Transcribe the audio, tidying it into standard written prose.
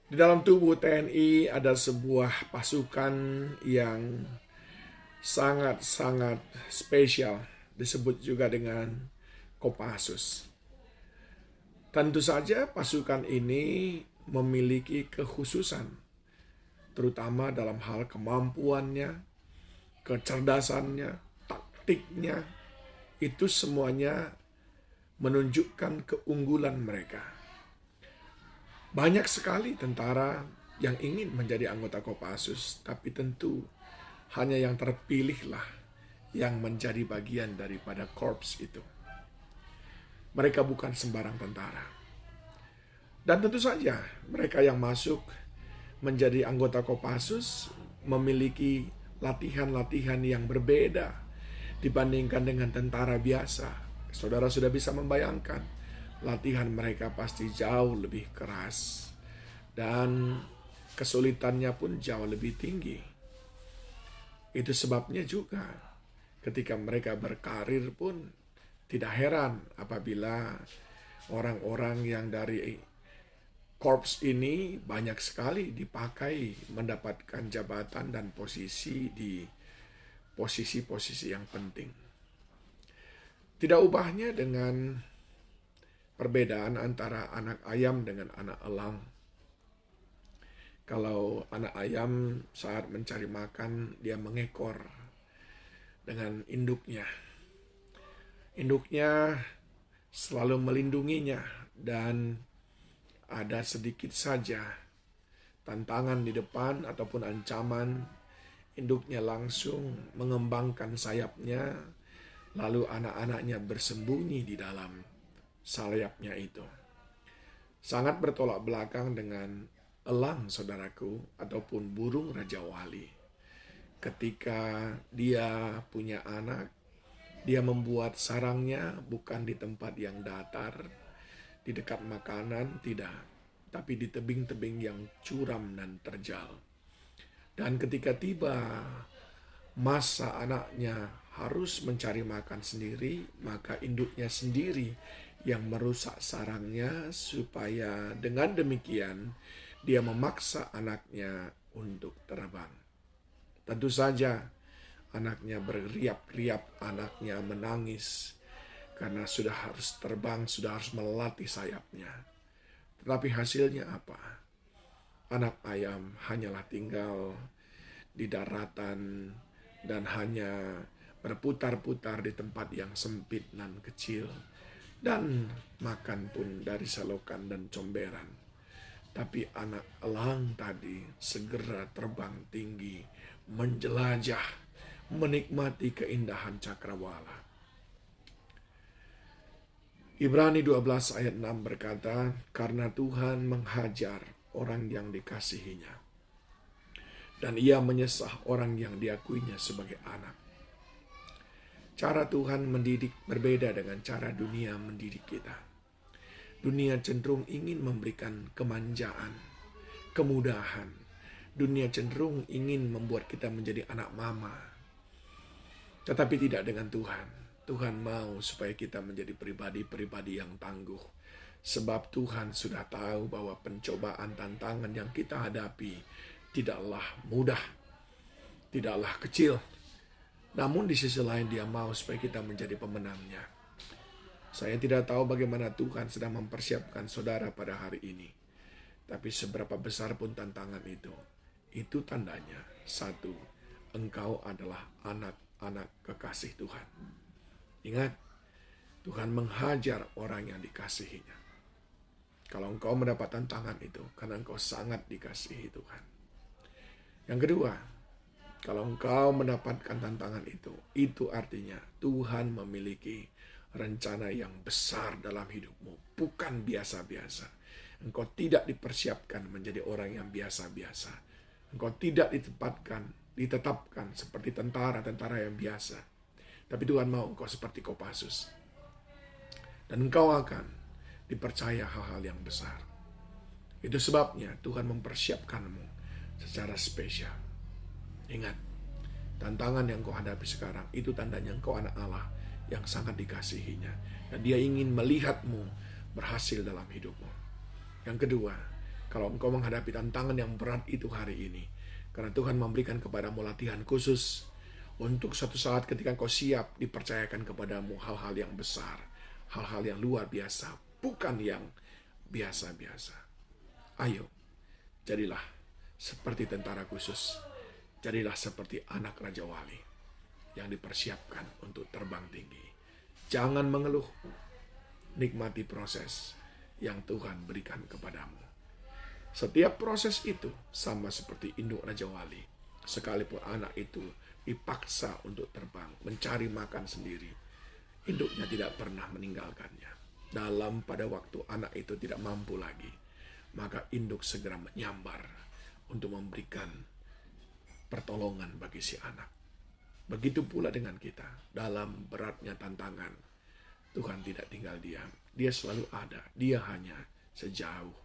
Di dalam tubuh TNI ada sebuah pasukan yang sangat-sangat spesial, disebut juga dengan Kopassus. Tentu saja pasukan ini memiliki kekhususan, terutama dalam hal kemampuannya, kecerdasannya, taktiknya, itu semuanya menunjukkan keunggulan mereka. Banyak sekali tentara yang ingin menjadi anggota Kopassus, tapi tentu hanya yang terpilihlah yang menjadi bagian daripada korps itu. Mereka bukan sembarang tentara. Dan tentu saja mereka yang masuk menjadi anggota Kopassus memiliki latihan-latihan yang berbeda dibandingkan dengan tentara biasa. Saudara sudah bisa membayangkan, latihan mereka pasti jauh lebih keras dan kesulitannya pun jauh lebih tinggi. Itu sebabnya juga ketika mereka berkarir pun tidak heran apabila orang-orang yang dari korps ini banyak sekali dipakai mendapatkan jabatan dan posisi di posisi-posisi yang penting. Tidak ubahnya dengan perbedaan antara anak ayam dengan anak elang. Kalau anak ayam saat mencari makan, dia mengekor dengan induknya. Induknya selalu melindunginya dan ada sedikit saja tantangan di depan ataupun ancaman, induknya langsung mengembangkan sayapnya, lalu anak-anaknya bersembunyi di dalam sayapnya itu. Sangat bertolak belakang dengan elang, saudaraku, ataupun burung Raja Wali. Ketika dia punya anak, dia membuat sarangnya bukan di tempat yang datar, di dekat makanan, tidak, tapi di tebing-tebing yang curam dan terjal. Dan ketika tiba masa anaknya harus mencari makan sendiri, maka induknya sendiri yang merusak sarangnya supaya dengan demikian dia memaksa anaknya untuk terbang. Tentu saja anaknya berriap-riap, anaknya menangis karena sudah harus terbang, sudah harus melatih sayapnya. Tetapi hasilnya apa? Anak ayam hanyalah tinggal di daratan dan hanya berputar-putar di tempat yang sempit dan kecil, dan makan pun dari selokan dan comberan. Tapi anak elang tadi segera terbang tinggi, menjelajah, menikmati keindahan cakrawala. Ibrani 12 ayat 6 berkata, karena Tuhan menghajar orang yang dikasihinya, dan ia menyesah orang yang diakuinya sebagai anak. Cara Tuhan mendidik berbeda dengan cara dunia mendidik kita. Dunia cenderung ingin memberikan kemanjaan, kemudahan. Dunia cenderung ingin membuat kita menjadi anak mama. Tetapi tidak dengan Tuhan. Tuhan mau supaya kita menjadi pribadi-pribadi yang tangguh. Sebab Tuhan sudah tahu bahwa pencobaan tantangan yang kita hadapi tidaklah mudah, tidaklah kecil. Namun di sisi lain dia mau supaya kita menjadi pemenangnya. Saya tidak tahu bagaimana Tuhan sedang mempersiapkan saudara pada hari ini. Tapi seberapa besar pun tantangan itu tandanya, satu, engkau adalah anak-anak kekasih Tuhan. Ingat, Tuhan menghajar orang yang dikasihinya. Kalau engkau mendapat tantangan itu, karena engkau sangat dikasihi Tuhan. Yang kedua, kalau engkau mendapatkan tantangan itu artinya Tuhan memiliki rencana yang besar dalam hidupmu. Bukan biasa-biasa. Engkau tidak dipersiapkan menjadi orang yang biasa-biasa. Engkau tidak ditetapkan seperti tentara-tentara yang biasa. Tapi Tuhan mau engkau seperti Kopassus. Dan engkau akan dipercaya hal-hal yang besar. Itu sebabnya Tuhan mempersiapkanmu secara spesial. Ingat, tantangan yang kau hadapi sekarang itu tandanya engkau anak Allah yang sangat dikasihinya. Dan dia ingin melihatmu berhasil dalam hidupmu. Yang kedua, Kalau engkau menghadapi tantangan yang berat itu hari ini, karena Tuhan memberikan kepadamu latihan khusus untuk suatu saat ketika engkau siap dipercayakan kepadamu hal-hal yang besar, hal-hal yang luar biasa, bukan yang biasa-biasa. Ayo, jadilah seperti tentara khusus, jadilah seperti anak Raja Wali yang dipersiapkan untuk terbang tinggi. Jangan mengeluh, nikmati proses yang Tuhan berikan kepadamu. Setiap proses itu sama seperti induk Raja Wali. Sekalipun anak itu dipaksa untuk terbang, mencari makan sendiri, induknya tidak pernah meninggalkannya. Pada waktu anak itu tidak mampu lagi, maka induk segera menyambar untuk memberikan pertolongan bagi si anak. Begitu pula dengan kita. Dalam beratnya tantangan, Tuhan tidak tinggal diam. Dia selalu ada. Dia hanya sejauh